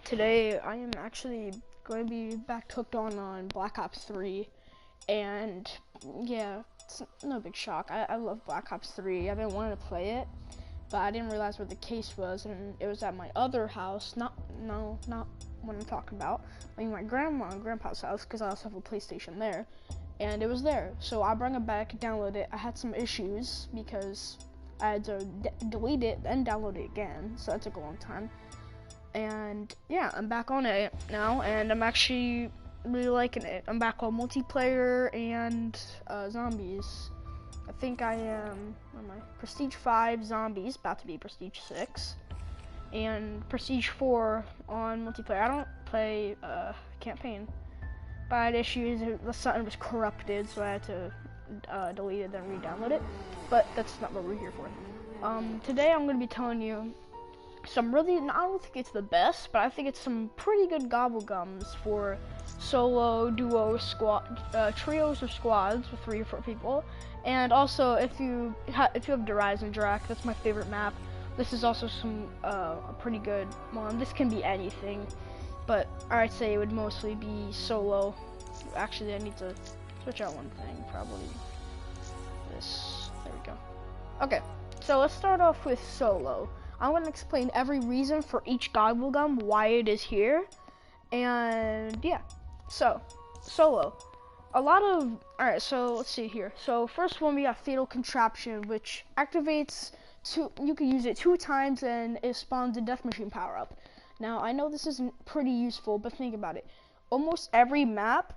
Today I am actually going to be back hooked on Black Ops 3, and yeah, it's no big shock. I love Black Ops 3. I've been wanting to play it, but I didn't realize where the case was, and it was at my other house. Not what I'm talking about. I mean my grandma and grandpa's house, because I also have a PlayStation there, and it was there. So I brought it back, download it. I had some issues because I had to delete it, then download it again, so that took a long time. And yeah, I'm back on it now, and I'm actually really liking it. I'm back on multiplayer and zombies. I think I am on my Prestige 5 zombies, about to be Prestige 6, and Prestige 4 on multiplayer. I don't play campaign, but I had issues. The something was corrupted, so I had to delete it, then re-download it. But that's not what we're here for. Today I'm going to be telling you some really, I don't think it's the best, but I think it's some pretty good gobble gums for solo, duo, squad, trios or squads with 3 or 4 people. And also, if you have Horizon Drac, that's my favorite map. This is also some a pretty good one. This can be anything, but I'd say it would mostly be solo. Actually, I need to switch out one thing, probably this. There we go. Okay, so let's start off with solo. I'm going to explain every reason for each gobble gum, why it is here, and yeah. So, solo. Alright, so let's see here. So, first one we got Fatal Contraption, which activates, you can use it 2 times and it spawns a Death Machine power-up. Now, I know this isn't pretty useful, but think about it. Almost every map,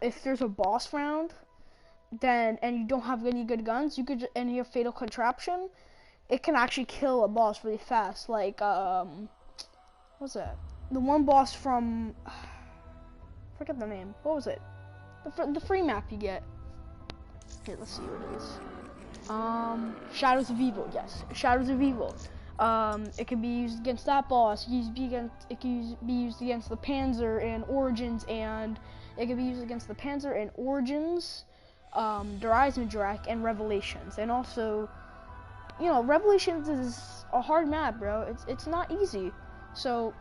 if there's a boss round, and you don't have any good guns, and you have Fatal Contraption, it can actually kill a boss really fast. Like, what's that? The one boss from, forget the name. What was it? The free map you get. Here, let's see what it is. Shadows of Evil. Yes, Shadows of Evil. It can be used against that boss. It can be used against the Panzer and Origins, and it can be used against the Panzer and Origins, Horizon Drac, and Revelations, and also, you know, Revelations is a hard map, bro. It's not easy. So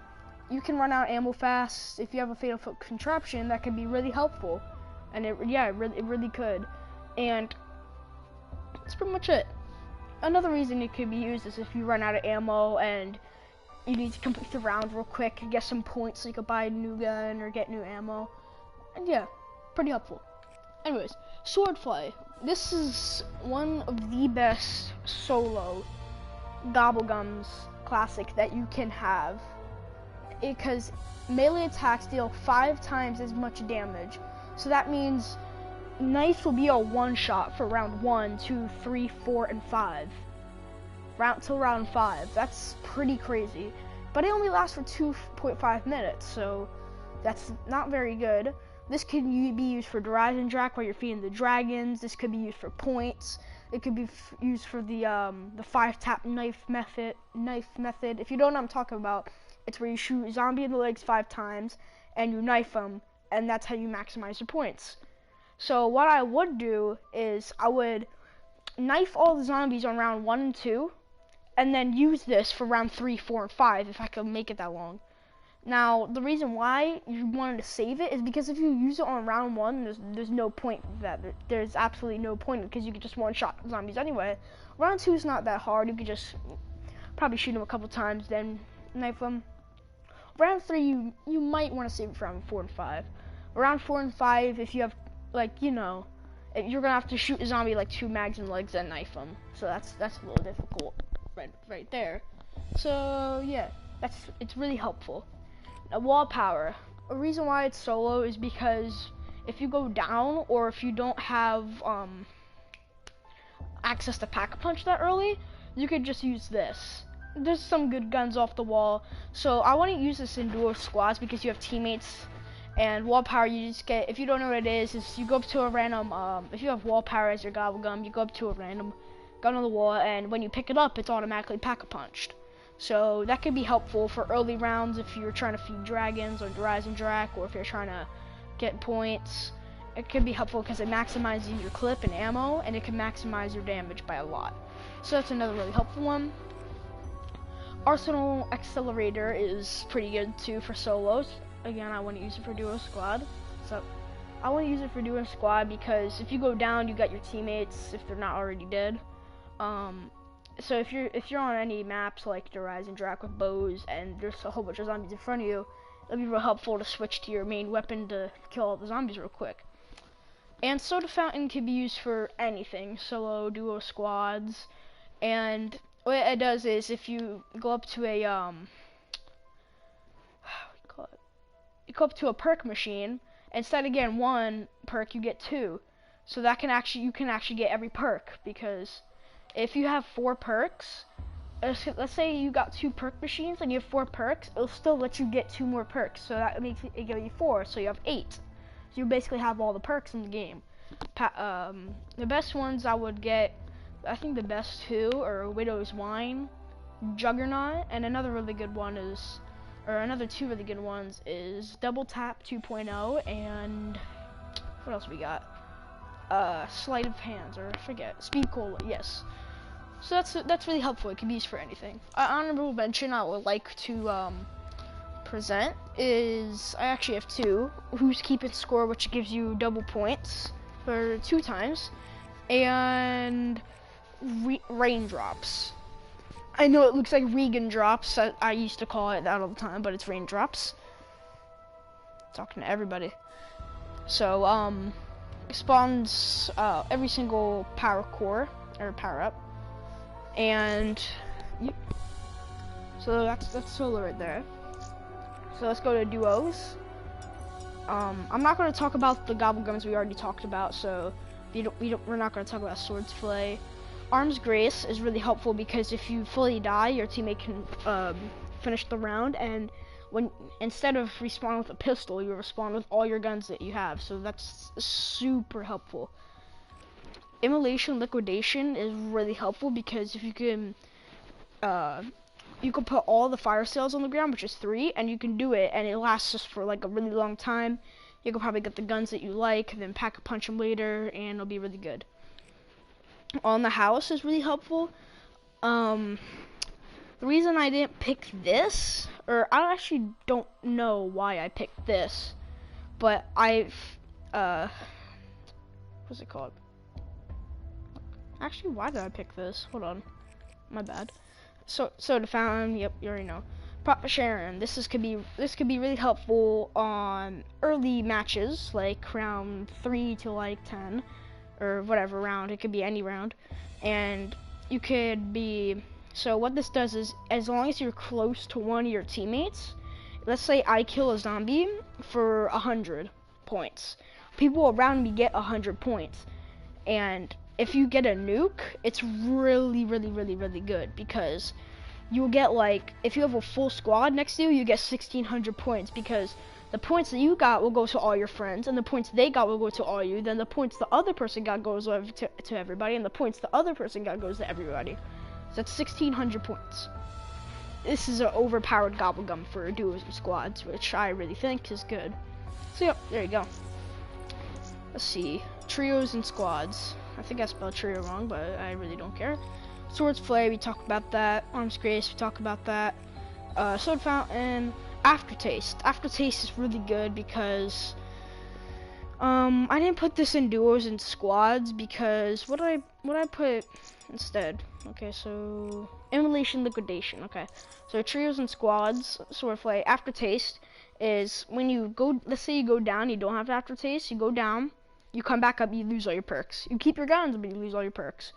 you can run out of ammo fast. If you have a Fatal Contraption, that can be really helpful. And it really could. And that's pretty much it. Another reason it could be used is if you run out of ammo and you need to complete the round real quick and get some points so you could buy a new gun or get new ammo. And yeah, pretty helpful. Anyways, Swordfly. This is one of the best solo gobble gums classic that you can have, because melee attacks deal 5 times as much damage. So that means knife will be a one-shot for round 1, 2, 3, 4, and 5. Till round 5. That's pretty crazy. But it only lasts for 2.5 minutes, so that's not very good. This could be used for Horizon Drac while you're feeding the dragons. This could be used for points. It could be used for the 5-tap knife method. If you don't know what I'm talking about, it's where you shoot a zombie in the legs 5 times and you knife them, and that's how you maximize your points. So what I would do is I would knife all the zombies on round 1 and 2, and then use this for round 3, 4, and 5 if I could make it that long. Now, the reason why you wanted to save it is because if you use it on round 1, there's no point for that. There's absolutely no point, because you could just one-shot zombies anyway. Round 2 is not that hard. You could just probably shoot them a couple times, then knife them. Round 3, you might want to save it for round 4 and 5. Round 4 and 5, if you have, like, you know, you're going to have to shoot a zombie like 2 mags in the legs and knife them. So that's a little difficult right there. So, yeah, it's really helpful. Now, wall power. A reason why it's solo is because if you go down, or if you don't have access to Pack-a-Punch that early, you could just use this. There's some good guns off the wall, so I want to use this in duo squads because you have teammates. And wall power, you just get, if you don't know what it is you go up to a random, if you have wall power as your gobble gum, you go up to a random gun on the wall, and when you pick it up, it's automatically Pack-a-Punched. So that could be helpful for early rounds if you're trying to feed dragons or Horizon Drac, or if you're trying to get points. It could be helpful because it maximizes your clip and ammo, and it can maximize your damage by a lot. So that's another really helpful one. Arsenal Accelerator is pretty good too for solos. Again, I want to use it for duo squad. So I want to use it for duo squad because if you go down, you got your teammates if they're not already dead. So if you're on any maps like the Rise and Drac with bows and there's a whole bunch of zombies in front of you, it'll be real helpful to switch to your main weapon to kill all the zombies real quick. And Soda Fountain can be used for anything, solo, duo, squads. And what it does is if you go up to a you go up to a perk machine, instead of getting one perk, you get two. So that you can actually get every perk, because if you have 4 perks, let's say you got 2 perk machines and you have 4 perks, it'll still let you get 2 more perks. So that makes it give you 4, so you have 8. So you basically have all the perks in the game. The best ones I would get, I think the best 2 are Widow's Wine, Juggernaut, and another really good one is, or another 2 really good ones is Double Tap 2.0 and what else we got? Sleight of Hands, or I forget, Speed Cola, yes. So that's really helpful. It can be used for anything. Honorable mention I would like to present is, I actually have 2. Who's Keeping Score, which gives you double points for 2 times, and Raindrops. I know it looks like Regan Drops. I used to call it that all the time, but it's Raindrops. Talking to everybody. So spawns every single power core or power up, and so that's solo right there. So let's go to duos. I'm not going to talk about the gobble guns we already talked about, so we're not going to talk about Swords Flay. Arms Grace is really helpful because if you fully die, your teammate can finish the round, and when instead of respawning with a pistol, you respawn with all your guns that you have. So that's super helpful. Immolation Liquidation is really helpful because if you can put all the fire sales on the ground, which is 3, and you can do it, and it lasts just for like a really long time. You can probably get the guns that you like, and then pack a punch them later, and it'll be really good. On the House is really helpful. The reason I didn't pick this, or I actually don't know why I picked this, but what's it called? Actually, why did I pick this? Hold on, my bad. Soda Fountain, yep, you already know. Profit Sharing, this could be really helpful on early matches, like round 3 to like 10, or whatever round. It could be any round, and you could be. So what this does is, as long as you're close to one of your teammates, let's say I kill a zombie for 100 points, people around me get 100 points, and if you get a nuke, it's really good, because you'll get, like, if you have a full squad next to you, you get 1,600 points, because the points that you got will go to all your friends, and the points they got will go to all you, then the points the other person got goes to everybody, and the points the other person got goes to everybody. So that's 1,600 points. This is an overpowered gobble gum for duos and squads, which I really think is good. So yep, there you go. Let's see, trios and squads. I think I spelled trio wrong, but I really don't care. Swords Flay, we talked about that. Arms Grace, we talked about that. Soda Fountain. Aftertaste. Aftertaste is really good because I didn't put this in duos and squads because what I put instead. Okay, so Immolation Liquidation. Okay, so trios and squads. Sword Flay. Aftertaste is when you go. Let's say you go down, you don't have aftertaste. You go down, you come back up, you lose all your perks. You keep your guns, but you lose all your perks.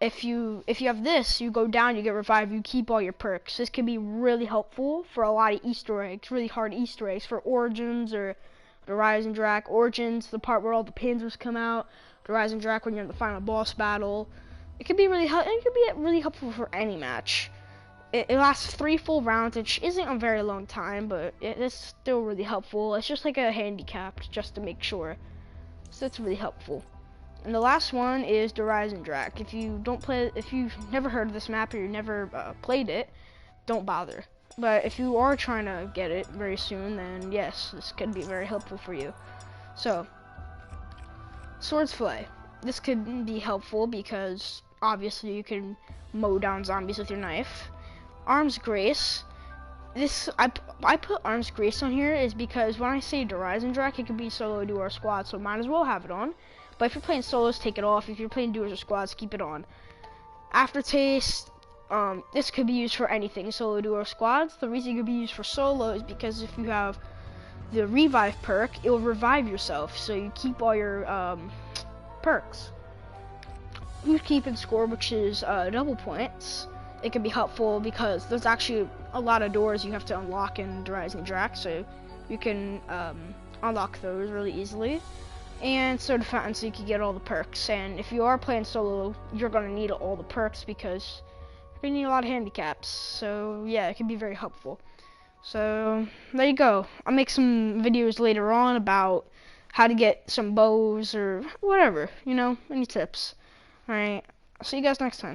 If you have this, you go down, you get revived, you keep all your perks. This can be really helpful for a lot of Easter eggs, really hard Easter eggs for Origins or the Rise and Drac. Origins, the part where all the panzers come out. The Rise and Drac when you're in the final boss battle. It can be really helpful for any match. It lasts 3 full rounds, which isn't a very long time, but it's still really helpful. It's just like a handicap, just to make sure. So it's really helpful. And the last one is the Rise and Drac. If you've never heard of this map or you never played it, don't bother. But if you are trying to get it very soon, then yes, this could be very helpful for you. So, Swords Flay. This could be helpful because obviously you can mow down zombies with your knife. Arms Grace. I put Arms Grace on here is because when I say Horizon Drac, it could be solo, duo, or squad, so might as well have it on. But if you're playing solos, take it off. If you're playing duos or squads, keep it on. Aftertaste, this could be used for anything, solo, duo, or squads. The reason it could be used for solo is because if you have the revive perk, it will revive yourself, so you keep all your perks. Who's keeping score, which is double points. It can be helpful because there's actually a lot of doors you have to unlock in Horizon Drac, so you can unlock those really easily. And Soda Fountain, so you can get all the perks. And if you are playing solo, you're gonna need all the perks because you're gonna need a lot of handicaps. So yeah, it can be very helpful. So there you go. I'll make some videos later on about how to get some bows or whatever, you know, any tips. Alright, I'll see you guys next time.